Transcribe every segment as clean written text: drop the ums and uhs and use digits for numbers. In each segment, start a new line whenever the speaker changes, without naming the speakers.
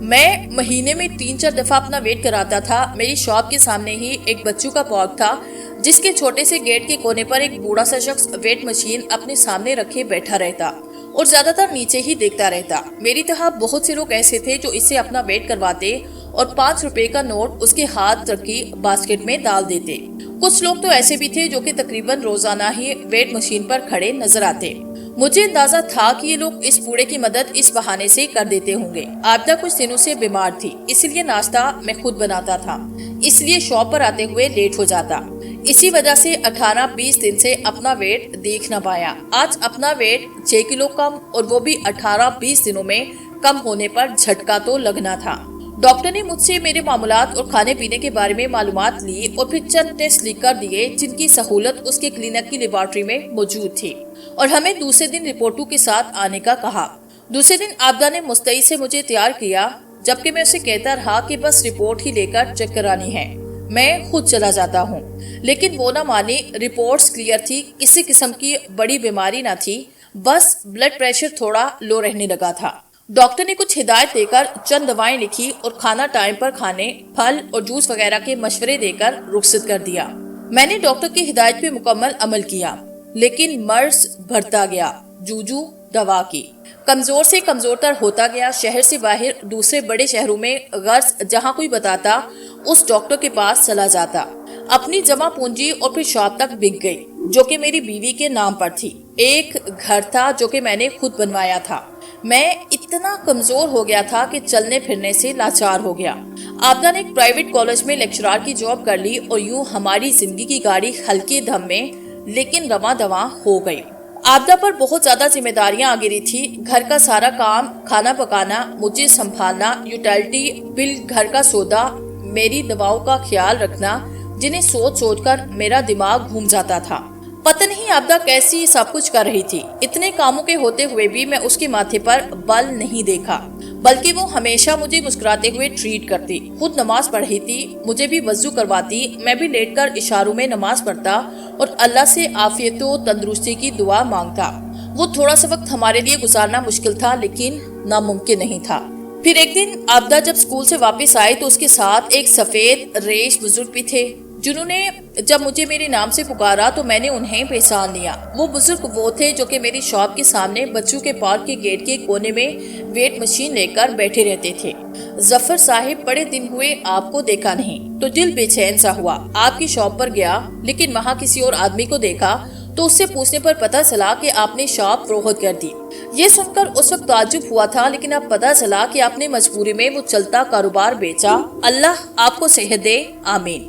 میں مہینے میں 3-4 دفعہ اپنا ویٹ کراتا تھا۔ میری شاپ کے سامنے ہی ایک بچوں کا پارک تھا جس کے چھوٹے سے گیٹ کے کونے پر ایک بوڑھا سا شخص ویٹ مشین اپنے سامنے رکھے بیٹھا رہتا اور زیادہ تر نیچے ہی دیکھتا رہتا۔ میری طرح بہت سے لوگ ایسے تھے جو اسے اپنا ویٹ کرواتے اور 5 روپے کا نوٹ اس کے ہاتھ رکھی باسکٹ میں ڈال دیتے۔ کچھ لوگ تو ایسے بھی تھے جو کہ تقریباً روزانہ ہی ویٹ مشین پر کھڑے نظر آتے۔ مجھے اندازہ تھا کہ یہ لوگ اس بوڑھے کی مدد اس بہانے سے کر دیتے ہوں گے۔ عابدہ کچھ دنوں سے بیمار تھی، اس لیے ناشتہ میں خود بناتا تھا، اس لیے شاپ پر آتے ہوئے لیٹ ہو جاتا۔ اسی وجہ سے 18-20 دن سے اپنا ویٹ دیکھ نہ پایا۔ آج اپنا ویٹ 6 کلو کم، اور وہ بھی 18-20 دنوں میں کم ہونے پر جھٹکا تو لگنا تھا۔ ڈاکٹر نے مجھ سے میرے معمولات اور کھانے پینے کے بارے میں معلومات لی اور پھر چند ٹیسٹ لکھ کر دیے جن کی سہولت اس کے کلینک کی لیبارٹری میں موجود تھی، اور ہمیں دوسرے دن رپورٹوں کے ساتھ آنے کا کہا۔ دوسرے دن عابدہ نے مستعد سے مجھے تیار کیا، جبکہ میں اسے کہتا رہا کہ بس رپورٹ ہی لے کر چیک کرانی ہے، میں خود چلا جاتا ہوں۔ لیکن وہ نہ مانی۔ رپورٹس کلیئر تھی، کسی قسم کی بڑی بیماری نہ تھی، بس بلڈ پریشر تھوڑا لو رہنے لگا تھا۔ ڈاکٹر نے کچھ ہدایت دے کر چند دوائیں لکھی اور کھانا ٹائم پر کھانے، پھل اور جوس وغیرہ کے مشورے دے کر رخصت کر دیا۔ میں نے ڈاکٹر کی ہدایت پہ مکمل عمل کیا، لیکن مرض بڑھتا گیا۔ جوجو دوا کی کمزور سے کمزور تر ہوتا گیا۔ شہر سے باہر دوسرے بڑے شہروں میں غرض جہاں کوئی بتاتا اس ڈاکٹر کے پاس چلا جاتا۔ اپنی جمع پونجی اور پھر شاپ تک بک گئی جو کہ میری بیوی کے نام پر تھی۔ ایک گھر تھا جو کہ میں نے خود بنوایا تھا۔ میں اتنا کمزور ہو گیا تھا کہ چلنے پھرنے سے لاچار ہو گیا۔ عابدہ نے ایک پرائیویٹ کالج میں لیکچرار کی جاب کر لی اور یوں ہماری زندگی کی گاڑی ہلکے دم میں لیکن رواں دواں ہو گئی۔ عابدہ پر بہت زیادہ ذمہ داریاں آ گئی تھی۔ گھر کا سارا کام، کھانا پکانا، مجھے سنبھالنا، یوٹیلٹی بل، گھر کا سودا، میری دواؤں کا خیال رکھنا، جنہیں سوچ سوچ کر میرا دماغ گھوم جاتا تھا۔ پتہ نہیں عابدہ کیسی سب کچھ کر رہی تھی۔ اتنے کاموں کے ہوتے ہوئے بھی میں اس کے ماتھے پر بل نہیں دیکھا، بلکہ وہ ہمیشہ مجھے مسکراتے ہوئے ٹریٹ کرتی۔ خود نماز پڑھی تھی، مجھے بھی وضو کرواتی، میں بھی لیٹ کر اشاروں میں نماز پڑھتا اور اللہ سے عافیت و تندرستی کی دعا مانگتا۔ وہ تھوڑا سا وقت ہمارے لیے گزارنا مشکل تھا لیکن ناممکن نہیں تھا۔ پھر ایک دن عابدہ جب اسکول سے واپس آئی تو اس کے ساتھ ایک سفید ریش بزرگ بھی تھے، جنہوں نے جب مجھے میرے نام سے پکارا تو میں نے انہیں پہچان لیا۔ وہ بزرگ وہ تھے جو کہ میری شاپ کے سامنے بچوں کے پارک کے گیٹ کے کونے میں ویٹ مشین لے کر بیٹھے رہتے تھے۔ ظفر صاحب، بڑے دن ہوئے آپ کو دیکھا نہیں، تو دل بے چین سا ہوا۔ آپ کی شاپ پر گیا لیکن وہاں کسی اور آدمی کو دیکھا تو اس سے پوچھنے پر پتہ چلا کہ آپ نے شاپ فروخت کر دی۔ یہ سن کر اس وقت تعجب ہوا تھا، لیکن اب پتہ چلا کہ آپ نے مجبوری میں وہ چلتا کاروبار بیچا۔ اللہ آپ کو صحت دے، آمین۔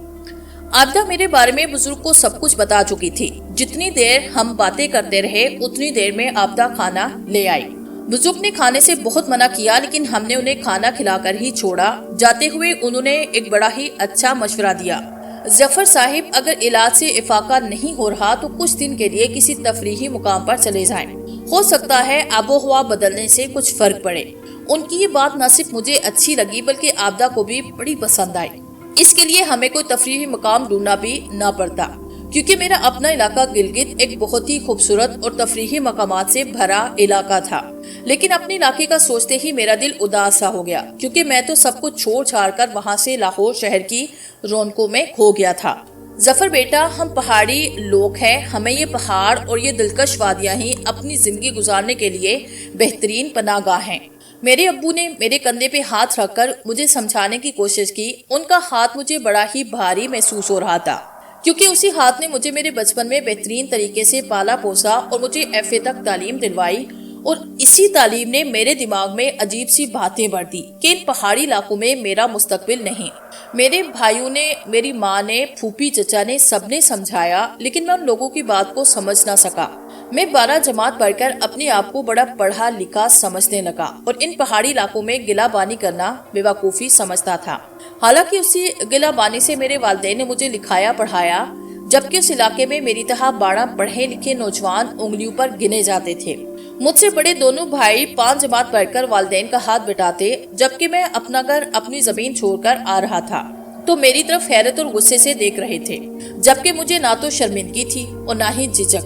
عابدہ میرے بارے میں بزرگ کو سب کچھ بتا چکی تھی۔ جتنی دیر ہم باتیں کرتے رہے اتنی دیر میں عابدہ کھانا لے آئی۔ بزرگ نے کھانے سے بہت منع کیا لیکن ہم نے انہیں کھانا کھلا کر ہی چھوڑا۔ جاتے ہوئے انہوں نے ایک بڑا ہی اچھا مشورہ دیا۔ ظفر صاحب، اگر علاج سے افاقہ نہیں ہو رہا تو کچھ دن کے لیے کسی تفریحی مقام پر چلے جائیں، ہو سکتا ہے آب و ہوا بدلنے سے کچھ فرق پڑے۔ ان کی یہ بات نہ صرف مجھے اچھی لگی بلکہ عابدہ کو بھی بڑی پسند آئی۔ اس کے لیے ہمیں کوئی تفریحی مقام ڈھونڈنا بھی نہ پڑتا، کیونکہ میرا اپنا علاقہ گلگت ایک بہت ہی خوبصورت اور تفریحی مقامات سے بھرا علاقہ تھا۔ لیکن اپنے علاقے کا سوچتے ہی میرا دل اداس سا ہو گیا، کیونکہ میں تو سب کچھ چھوڑ چھاڑ کر وہاں سے لاہور شہر کی رونقوں میں کھو گیا تھا۔ ظفر بیٹا، ہم پہاڑی لوگ ہیں، ہمیں یہ پہاڑ اور یہ دلکش وادیاں ہی اپنی زندگی گزارنے کے لیے بہترین پناہ گاہ ہیں۔ میرے ابو نے میرے کندھے پہ ہاتھ رکھ کر مجھے سمجھانے کی کوشش کی۔ ان کا ہاتھ مجھے بڑا ہی بھاری محسوس ہو رہا تھا، کیونکہ اسی ہاتھ نے مجھے میرے بچپن میں بہترین طریقے سے پالا پوسا اور مجھے ایف اے تک تعلیم دلوائی، اور اسی تعلیم نے میرے دماغ میں عجیب سی باتیں بھر دی کہ ان پہاڑی علاقوں میں میرا مستقبل نہیں۔ میرے بھائیوں نے، میری ماں نے، پھوپھی چچا نے، سب نے سمجھایا لیکن میں ان لوگوں کی بات کو سمجھ نہ سکا۔ میں 12 جماعت پڑھ کر اپنے آپ کو بڑا پڑھا لکھا سمجھنے لگا اور ان پہاڑی علاقوں میں گلہ بانی کرنا بیوقوفی سمجھتا تھا۔ حالانکہ اسی گلہ بانی سے میرے والدین نے مجھے لکھایا پڑھایا، جبکہ اس علاقے میں میری طرح 12 پڑھے لکھے نوجوان انگلیوں پر گنے جاتے تھے۔ مجھ سے بڑے دونوں بھائی 5 جماعت پڑھ کر والدین کا ہاتھ بٹاتے، جبکہ میں اپنا گھر، اپنی زمین چھوڑ کر آ رہا تھا تو میری طرف حیرت اور غصے سے دیکھ رہے تھے، جبکہ مجھے نہ تو شرمندگی تھی اور نہ ہی جھجک۔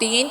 3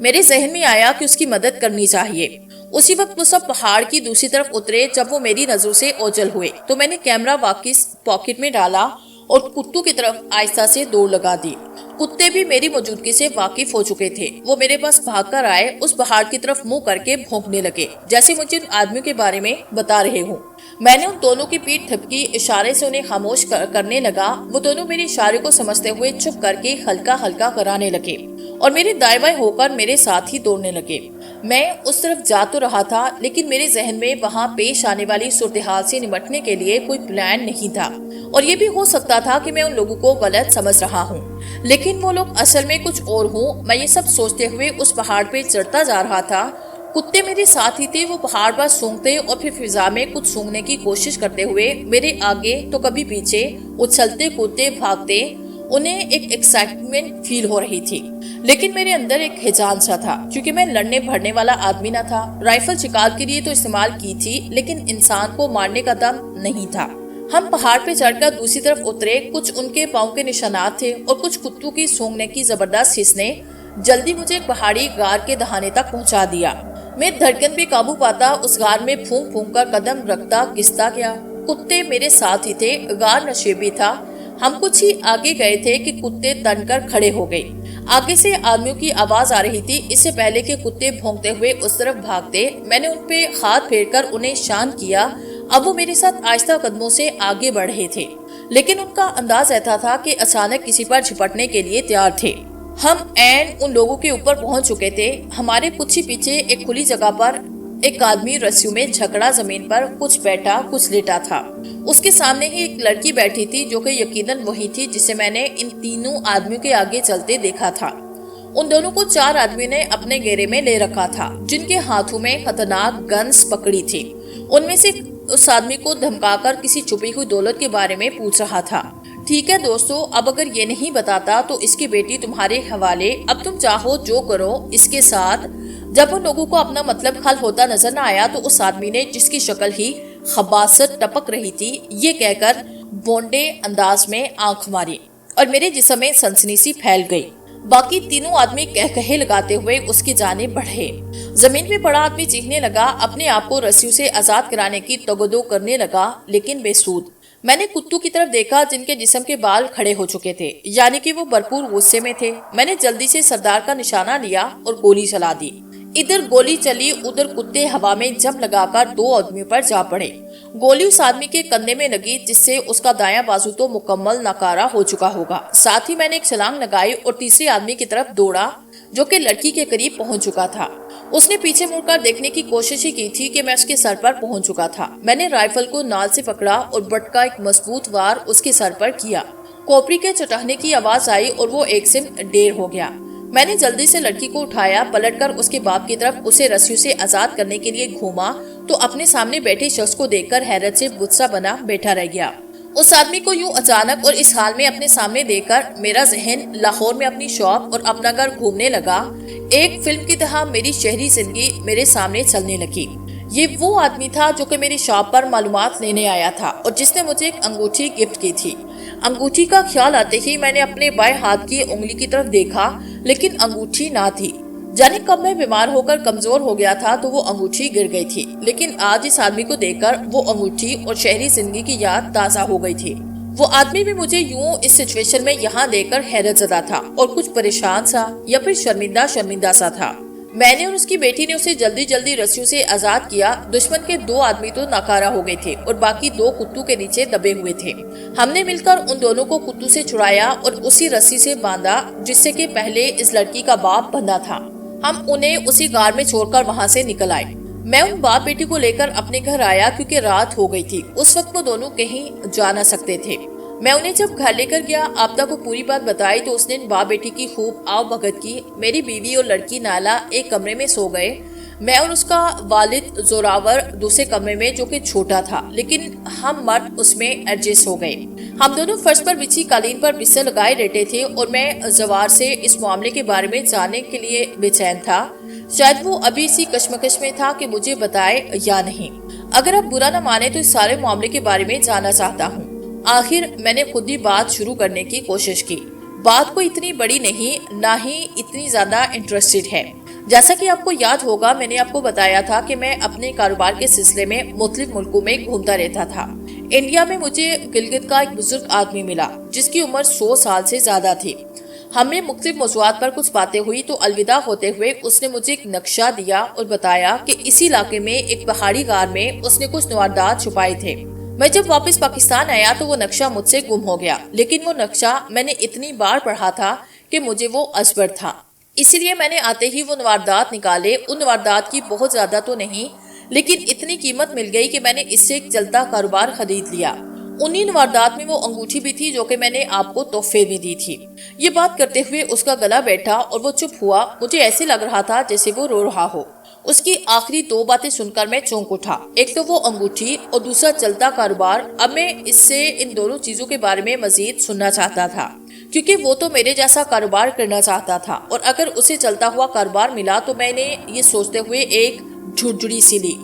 میرے ذہن میں آیا کہ اس کی مدد کرنی چاہیے۔ اسی وقت وہ سب پہاڑ کی دوسری طرف اترے۔ جب وہ میری نظروں سے اوجھل ہوئے تو میں نے کیمرہ واپس پاکٹ میں ڈالا اور کتوں کی طرف آہستہ سے دوڑ لگا دی۔ کتے بھی میری موجودگی سے واقف ہو چکے تھے۔ وہ میرے پاس بھاگ کر آئے، اس پہاڑ کی طرف منہ کر کے بھونکنے لگے جیسے مجھے ان آدمیوں کے بارے میں بتا رہے ہوں۔ میں نے ان دونوں کی پیٹھ تھپکی، اشارے سے انہیں خاموش کرنے لگا۔ وہ دونوں میرے اشارے کو سمجھتے ہوئے چپ کر کے ہلکا ہلکا کرانے لگے اور میرے دائیں بائیں ہو کر میرے ساتھ ہی دوڑنے لگے۔ میں اس طرف جا تو رہا تھا لیکن میرے ذہن میں وہاں پیش آنے والی صورتحال سے نمٹنے کے لیے کوئی پلان نہیں تھا، اور یہ بھی ہو سکتا تھا کہ میں ان لوگوں کو غلط سمجھ رہا ہوں لیکن وہ لوگ اصل میں کچھ اور ہوں۔ میں یہ سب سوچتے ہوئے اس پہاڑ پہ چڑھتا جا رہا تھا۔ کتے میرے ساتھ ہی تھے۔ وہ پہاڑ پر سونگتے اور پھر فضا میں کچھ سونگنے کی کوشش کرتے ہوئے میرے آگے تو کبھی پیچھے اچھلتے کودتے بھاگتے۔ انہیں ایک ایکسائٹمنٹ فیل ہو رہی تھی لیکن میرے اندر ایک ہیجان سا تھا کیونکہ میں لڑنے بھڑنے والا آدمی نہ تھا۔ رائفل شکار کے لیے تو استعمال کی تھی لیکن انسان کو مارنے کا دم نہیں تھا۔ ہم پہاڑ پہ چڑھ کر دوسری طرف اترے۔ کچھ ان کے پاؤں کے نشانات تھے اور کچھ کتوں کی سونگنے کی زبردست حس نے جلدی مجھے ایک پہاڑی غار کے دہانے تک پہنچا دیا۔ میں دھڑکن پہ قابو پاتا اس غار میں پھونک پھونک کر قدم رکھتا گھستا گیا۔ کتے میرے ساتھ ہی تھے۔ غار نشیبی تھا۔ ہم کچھ ہی آگے گئے تھے کہ کتے تن کر کھڑے ہو گئے۔ آگے سے آدمیوں کی آواز آ رہی تھی۔ اس سے پہلے کہ کتے بھونکتے ہوئے اس طرف بھاگتے میں نے ان پہ ہاتھ پھیر کر انہیں شانت کیا۔ اب وہ میرے ساتھ آہستہ قدموں سے آگے بڑھ رہے تھے لیکن ان کا انداز ایسا تھا کہ اچانک کسی پر جھپٹنے کے لیے تیار تھے۔ ہم عین ان لوگوں کے اوپر پہنچ چکے تھے۔ ہمارے کچھ ہی پیچھے ایک کھلی جگہ پر ایک آدمی رسیوں میں جھکڑا زمین پر کچھ بیٹھا کچھ لیٹا تھا۔ اس کے سامنے ہی ایک لڑکی بیٹھی تھی جو کہ یقیناً وہی تھی جسے میں نے ان تینوں آدمیوں کے آگے چلتے دیکھا تھا۔ ان دونوں کو 4 آدمیوں نے اپنے گھیرے میں لے رکھا تھا جن کے ہاتھوں میں خطرناک گنز پکڑی تھی۔ ان میں سے اس آدمی کو دھمکا کر کسی چھپی ہوئی دولت کے بارے میں پوچھ رہا تھا۔ ٹھیک ہے دوستو، اب اگر یہ نہیں بتاتا تو اس کی بیٹی تمہارے حوالے، اب تم چاہو جو کرو اس کے ساتھ۔ جب ان لوگوں کو اپنا مطلب حل ہوتا نظر نہ آیا تو اس آدمی نے، جس کی شکل ہی خباثت ٹپک رہی تھی، یہ کہہ کر بونڈے انداز میں آنکھ ماری اور میرے جسم میں سنسنی سی پھیل گئی۔ باقی تینوں آدمی کہے لگاتے ہوئے اس کی جانب بڑھے۔ زمین پہ پڑا آدمی چیخنے لگا، اپنے آپ کو رسیوں سے آزاد کرانے کی تگدو کرنے لگا لیکن بے سود۔ میں نے کتوں کی طرف دیکھا جن کے جسم کے بال کھڑے ہو چکے تھے، یعنی کہ وہ بھرپور غصے میں تھے۔ میں نے جلدی سے سردار کا نشانہ لیا اور گولی چلا دی۔ ادھر گولی چلی، ادھر کتے ہوا میں جم لگا کر 2 آدمیوں پر جا پڑے۔ گولی اس آدمی کے کندھے میں لگی جس سے اس کا دایاں بازو تو مکمل ناکارہ ہو چکا ہوگا۔ ساتھ ہی میں نے ایک چھلانگ لگائی اور تیسرے آدمی کی طرف دوڑا جو کہ لڑکی کے قریب پہنچ چکا تھا۔ اس نے پیچھے مڑ کر دیکھنے کی کوشش ہی کی تھی کہ میں اس کے سر پر پہنچ چکا تھا۔ میں نے رائفل کو نال سے پکڑا اور بٹ کا ایک مضبوط وار اس کے سر پر کیا۔ کوپری کے چٹکنے کی آواز آئی اور وہ ایک سمت ڈیر ہو گیا۔ میں نے جلدی سے لڑکی کو اٹھایا، پلٹ کر اس کے باپ کی طرف اسے رسیوں سے آزاد کرنے کے لیے گھوما تو اپنے سامنے بیٹھے شخص کو دیکھ کر حیرت سے بت سا بنا بیٹھا رہ گیا۔ اس آدمی کو یوں اچانک اور اس حال میں اپنے سامنے دیکھ کر میرا ذہن لاہور میں اپنی شاپ اور اپنا گھر گھومنے لگا۔ ایک فلم کی طرح میری شہری زندگی میرے سامنے چلنے لگی۔ یہ وہ آدمی تھا جو کہ میری شاپ پر معلومات لینے آیا تھا اور جس نے مجھے ایک انگوٹھی گفٹ کی تھی۔ انگوٹھی کا خیال آتے ہی میں نے اپنے بائیں ہاتھ کی انگلی کی طرف دیکھا لیکن انگوٹھی نہ تھی۔ جانے کب میں بیمار ہو کر کمزور ہو گیا تھا تو وہ انگوٹھی گر گئی تھی، لیکن آج اس آدمی کو دیکھ کر وہ انگوٹھی اور شہری زندگی کی یاد تازہ ہو گئی تھی۔ وہ آدمی بھی مجھے یوں اس سچویشن میں یہاں دیکھ کر حیرت زدہ تھا اور کچھ پریشان سا یا پھر شرمندہ سا تھا۔ میں نے اور اس کی بیٹی نے اسے جلدی جلدی رسیوں سے آزاد کیا۔ دشمن کے 2 آدمی تو ناکارہ ہو گئے تھے اور باقی 2 کتوں کے نیچے دبے ہوئے تھے۔ ہم نے مل کر ان دونوں کو کتوں سے چھڑایا اور اسی رسی سے باندھا جس سے کہ پہلے اس لڑکی کا باپ بندھا تھا۔ ہم انہیں اسی غار میں چھوڑ کر وہاں سے نکل آئے۔ میں ان باپ بیٹی کو لے کر اپنے گھر آیا کیونکہ رات ہو گئی تھی۔ اس وقت وہ دونوں کہیں جا نہ سکتے تھے۔ میں انہیں جب گھر لے کر گیا، آپدہ کو پوری بات بتائی تو اس نے ان باپ بیٹی کی خوب آؤ بھگت کی۔ میری بیوی اور لڑکی نائلہ ایک کمرے میں سو گئے، میں اور اس کا والد زوراور دوسرے کمرے میں جو کہ چھوٹا تھا، لیکن ہم مرد اس میں ایڈجسٹ ہو گئے۔ ہم دونوں فرش پر بچھی قالین پر بستر لگائے لیٹے تھے اور میں زوار سے اس معاملے کے بارے میں جاننے کے لیے بے چین تھا۔ شاید وہ ابھی اسی کشمکش میں تھا کہ مجھے بتائے یا نہیں۔ اگر آپ برا نہ مانے تو اس سارے معاملے کے بارے میں جاننا چاہتا ہوں۔ آخر میں نے خود ہی بات شروع کرنے کی کوشش کی۔ بات کوئی اتنی بڑی نہیں، نہ ہی اتنی زیادہ انٹرسٹڈ ہے۔ جیسا کہ آپ کو یاد ہوگا میں نے آپ کو بتایا تھا کہ میں اپنے کاروبار کے سلسلے میں مختلف ملکوں میں گھومتا رہتا تھا۔ انڈیا میں مجھے گلگت کا ایک بزرگ آدمی ملا جس کی عمر 100 سال سے زیادہ تھی۔ ہمیں مختلف موضوعات پر کچھ باتیں ہوئی تو الوداع ہوتے ہوئے اس نے مجھے ایک نقشہ دیا اور بتایا کہ اسی علاقے میں ایک پہاڑی غار میں اس نے کچھ نوادرات چھپائے تھے۔ میں جب واپس پاکستان آیا تو وہ نقشہ مجھ سے گم ہو گیا، لیکن وہ نقشہ میں نے اتنی بار پڑھا تھا کہ مجھے وہ ازبر تھا۔ اسی لیے میں نے آتے ہی وہ نوادرات نکالے۔ ان نوادرات کی بہت زیادہ تو نہیں، لیکن اتنی قیمت مل گئی کہ میں نے اس سے ایک چلتا کاروبار خرید لیا۔ انہی نوادرات میں وہ انگوٹھی بھی تھی جو کہ میں نے آپ کو تحفے میں دی تھی۔ یہ بات کرتے ہوئے اس کا گلا بیٹھا اور وہ چپ ہوا۔ مجھے ایسے لگ رہا تھا جیسے وہ رو رہا ہو۔ اس کی آخری 2 باتیں سن کر میں چونک اٹھا، ایک تو وہ انگوٹھی اور دوسرا چلتا کاروبار۔ اب میں اس سے ان دونوں چیزوں کے بارے میں مزید سننا چاہتا تھا، کیونکہ وہ تو میرے جیسا کاروبار کرنا چاہتا تھا، اور اگر اسے چلتا ہوا کاروبار ملا تو میں نے یہ سوچتے ہوئے ایک جھڑجھڑی سی لی۔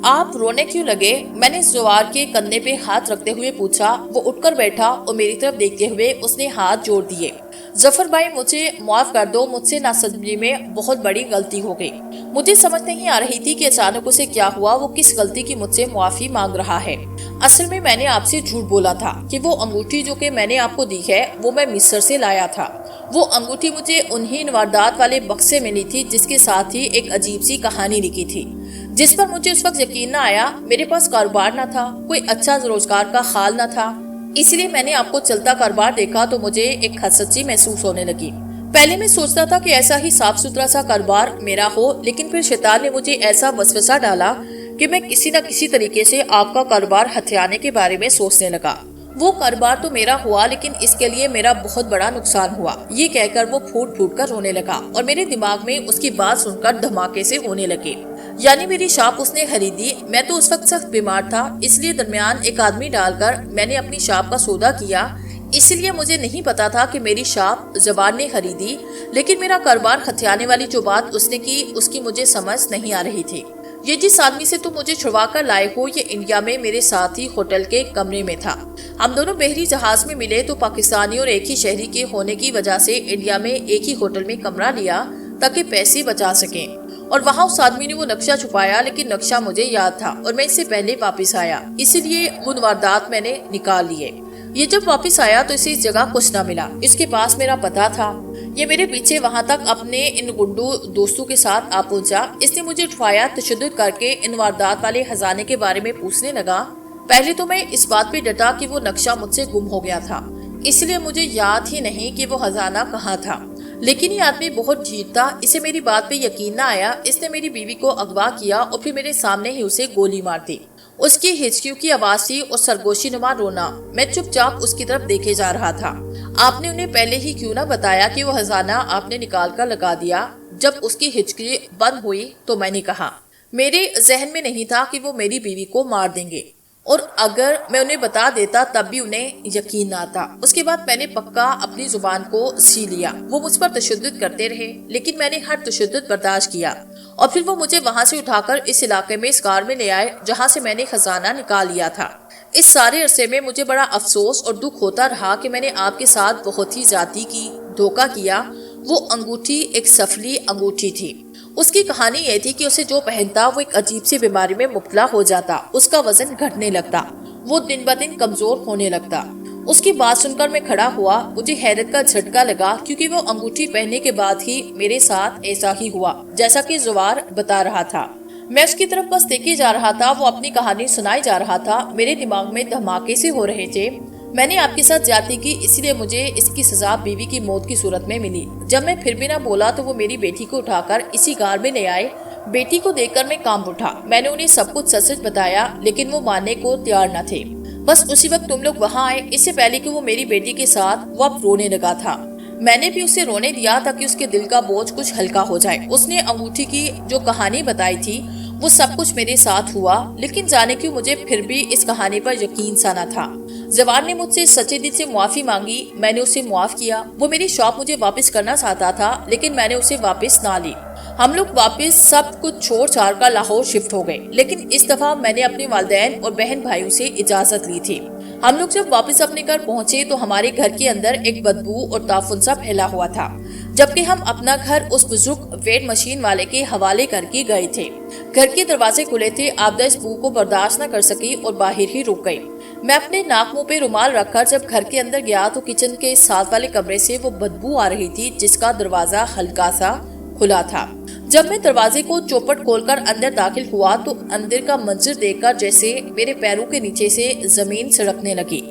آپ رونے کیوں لگے؟ میں نے زوار کے کندھے پہ ہاتھ رکھتے ہوئے پوچھا۔ وہ اٹھ کر بیٹھا اور میری طرف دیکھتے ہوئے اس نے ہاتھ جوڑ دیے۔ ظفر بھائی مجھے معاف کر دو، مجھ سے ناسمجھی میں بہت بڑی غلطی ہو گئی۔ مجھے سمجھ نہیں آ رہی تھی کہ اچانک اسے کیا ہوا، وہ کس غلطی کی مجھ سے معافی مانگ رہا ہے۔ اصل میں نے آپ سے جھوٹ بولا تھا کہ وہ انگوٹھی جو کہ میں نے آپ کو دی ہے وہ میں مصر سے لایا تھا۔ وہ انگوٹھی مجھے انہی نوادرات والے بکسے میں ملی تھی جس کے ساتھ ہی ایک عجیب سی کہانی لکھی تھی، جس پر مجھے اس وقت یقین نہ آیا۔ میرے پاس کاروبار نہ تھا، کوئی اچھا روزگار کا خال نہ تھا، اس لیے میں نے آپ کو چلتا کاروبار دیکھا تو مجھے ایک حسرت محسوس ہونے لگی۔ پہلے میں سوچتا تھا کہ ایسا ہی صاف ستھرا سا کاروبار میرا ہو، لیکن پھر شیطان نے مجھے ایسا وسوسہ ڈالا کہ میں کسی نہ کسی طریقے سے آپ کا کاروبار ہتھیانے کے بارے میں سوچنے لگا۔ وہ کاروبار تو میرا ہوا، لیکن اس کے لیے میرا بہت بڑا نقصان ہوا۔ یہ کہہ کر وہ پھوٹ پھوٹ کر رونے لگا اور میرے دماغ میں اس کی بات سن کر دھماکے سے ہونے لگے۔ یعنی میری شاپ اس نے خریدی، میں تو اس وقت سخت بیمار تھا، اس لیے درمیان ایک آدمی ڈال کر میں نے اپنی شاپ کا سودا کیا۔ اس لیے مجھے نہیں پتا تھا کہ میری شاپ زبان نے خریدی، لیکن میرا کاروبار ہتھیانے والی جو بات اس نے کی اس کی مجھے سمجھ نہیں آ رہی تھی۔ یہ جس آدمی سے تم مجھے چھڑوا کر لائے ہو یہ انڈیا میں میرے ساتھ ہی ہوٹل کے کمرے میں تھا۔ ہم دونوں بحری جہاز میں ملے تو پاکستانی اور ایک ہی شہری کے ہونے کی وجہ سے انڈیا میں ایک ہی ہوٹل میں کمرہ لیا تاکہ پیسے بچا سکیں، اور وہاں اس آدمی نے وہ نقشہ چھپایا، لیکن نقشہ مجھے یاد تھا اور میں اس سے پہلے واپس آیا، اسی لیے وہ نوادرات میں نے نکال لیے۔ یہ جب واپس آیا تو اسے اس جگہ کچھ نہ ملا، اس کے پاس میرا پتہ تھا۔ یہ میرے پیچھے وہاں تک اپنے ان گنڈو دوستوں کے ساتھ آ پہنچا۔ اس نے مجھے اٹھوایا، تشدد کر کے ان واردات والے خزانے کے بارے میں پوچھنے لگا۔ پہلے تو میں اس بات پہ ڈٹا کہ وہ نقشہ مجھ سے گم ہو گیا تھا، اس لیے مجھے یاد ہی نہیں کہ وہ خزانہ کہاں تھا، لیکن یہ آدمی بہت ڈھیٹ تھا، اسے میری بات پہ یقین نہ آیا۔ اس نے میری بیوی کو اغوا کیا اور پھر میرے سامنے ہی اسے گولی مار دی۔ اس کی ہچکیوں کی آواز تھی اور سرگوشی نما رونا۔ میں چپ چاپ اس کی طرف دیکھے جا رہا تھا۔ آپ نے انہیں پہلے ہی کیوں نہ بتایا کہ وہ خزانہ آپ نے نکال کر لگا دیا؟ جب اس کی ہچکی بند ہوئی تو میں نے کہا، میرے ذہن میں نہیں تھا کہ وہ میری بیوی کو مار دیں گے، اور اگر میں انہیں بتا دیتا تب بھی انہیں یقین نہ آتا۔ اس کے بعد میں نے پکا اپنی زبان کو سی لیا۔ وہ مجھ پر تشدد کرتے رہے، لیکن میں نے ہر تشدد برداشت کیا، اور پھر وہ مجھے وہاں سے اٹھا کر اس علاقے میں اس کار میں لے آئے جہاں سے میں نے خزانہ نکال لیا تھا۔ اس سارے عرصے میں مجھے بڑا افسوس اور دکھ ہوتا رہا کہ میں نے آپ کے ساتھ بہت ہی زیادتی کی، دھوکہ کیا۔ وہ انگوٹھی ایک سفلی انگوٹھی تھی۔ اس کی کہانی یہ تھی کہ اسے جو پہنتا وہ ایک عجیب سی بیماری میں مبتلا ہو جاتا، اس کا وزن گھٹنے لگتا، وہ دن بدن کمزور ہونے لگتا۔ اس کی بات سن کر میں کھڑا ہوا، مجھے حیرت کا جھٹکا لگا، کیونکہ وہ انگوٹھی پہننے کے بعد ہی میرے ساتھ ایسا ہی ہوا جیسا کہ زوار بتا رہا تھا۔ میں اس کی طرف بس دیکھے جا رہا تھا، وہ اپنی کہانی سنائی جا رہا تھا، میرے دماغ میں دھماکے سے ہو رہے تھے۔ میں نے آپ کے ساتھ زیادتی کی، اس لیے مجھے اس کی سزا بیوی کی موت کی صورت میں ملی۔ جب میں پھر بھی نہ بولا تو وہ میری بیٹی کو اٹھا کر اسی کار میں لے آئے۔ بیٹی کو دیکھ کر میں کانپ اٹھا۔ میں نے انہیں سب کچھ سچ سچ بتایا، لیکن وہ ماننے کو تیار نہ تھے۔ بس اسی وقت تم لوگ وہاں آئے، اس سے پہلے کہ وہ میری بیٹی کے ساتھ وہ اب رونے لگا تھا۔ میں نے بھی اسے رونے دیا تاکہ اس کے دل کا بوجھ کچھ ہلکا ہو جائے۔ اس نے انگوٹھی کی جو کہانی بتائی تھی وہ سب کچھ میرے ساتھ ہوا، لیکن جانے کیوں مجھے پھر بھی اس کہانی پر یقین سا نہ تھا۔ زوار نے مجھ سے سچے دل سے معافی مانگی، میں نے اسے معاف کیا۔ وہ میری شاپ مجھے واپس کرنا چاہتا تھا، لیکن میں نے اسے واپس نہ لی۔ ہم لوگ واپس سب کچھ چھوڑ چھاڑ کر لاہور شفٹ ہو گئے، لیکن اس دفعہ میں نے اپنے والدین اور بہن بھائیوں سے اجازت لی تھی۔ ہم لوگ جب واپس اپنے گھر پہنچے تو ہمارے گھر کے اندر ایک بدبو اور تعفن سا پھیلا ہوا تھا، جبکہ ہم اپنا گھر اس بزرگ ویٹ مشین والے کے حوالے کر کے گئے تھے۔ گھر کے دروازے کھلے تھے، آبدہ اس بو کو برداشت نہ کر سکی اور باہر ہی رک گئی۔ میں اپنے ناک منہ پہ رومال رکھ کر جب گھر کے اندر گیا تو کچن کے ساتھ والے کمرے سے وہ بدبو آ رہی تھی جس کا دروازہ ہلکا سا کھلا تھا۔ جب میں دروازے کو چوپٹ کھول کر اندر داخل ہوا تو اندر کا منظر دیکھ کر جیسے میرے پیروں کے نیچے سے زمین سڑکنے لگی۔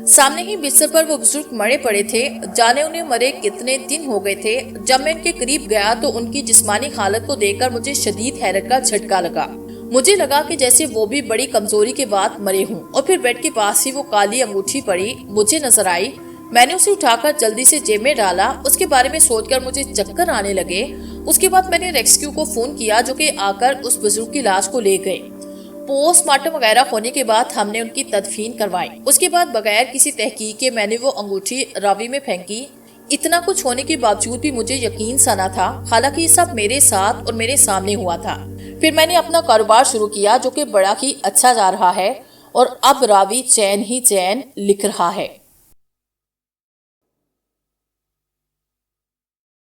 سامنے ہی بستر پر وہ بزرگ مرے پڑے تھے، جانے انہیں مرے کتنے دن ہو گئے تھے۔ جب میں ان کے قریب گیا تو ان کی جسمانی حالت کو دیکھ کر مجھے شدید حیرت کا جھٹکا لگا۔ مجھے لگا کہ جیسے وہ بھی بڑی کمزوری کے بعد مرے ہوں، اور پھر بیڈ کے پاس ہی وہ کالی انگوٹھی پڑی مجھے نظر آئی۔ میں نے اسے اٹھا کر جلدی سے جیب میں ڈالا۔ اس کے بارے میں سوچ کر مجھے چکر آنے لگے۔ اس کے بعد میں نے ریسکیو کو فون کیا جو کہ آ کر اس بزرگ کی لاش کو لے گئے۔ پوسٹ مارٹم وغیرہ ہونے کے بعد ہم نے ان کی تدفین کروائی۔ اس کے بعد بغیر کسی تحقیق کے میں نے وہ انگوٹھی راوی میں پھینکی۔ اتنا کچھ ہونے کے باوجود بھی مجھے یقین سا نہ تھا، حالانکہ یہ سب میرے ساتھ اور میرے سامنے ہوا تھا۔ پھر میں نے اپنا کاروبار شروع کیا جو کہ بڑا ہی اچھا جا رہا ہے، اور اب راوی چین ہی چین لکھ رہا ہے۔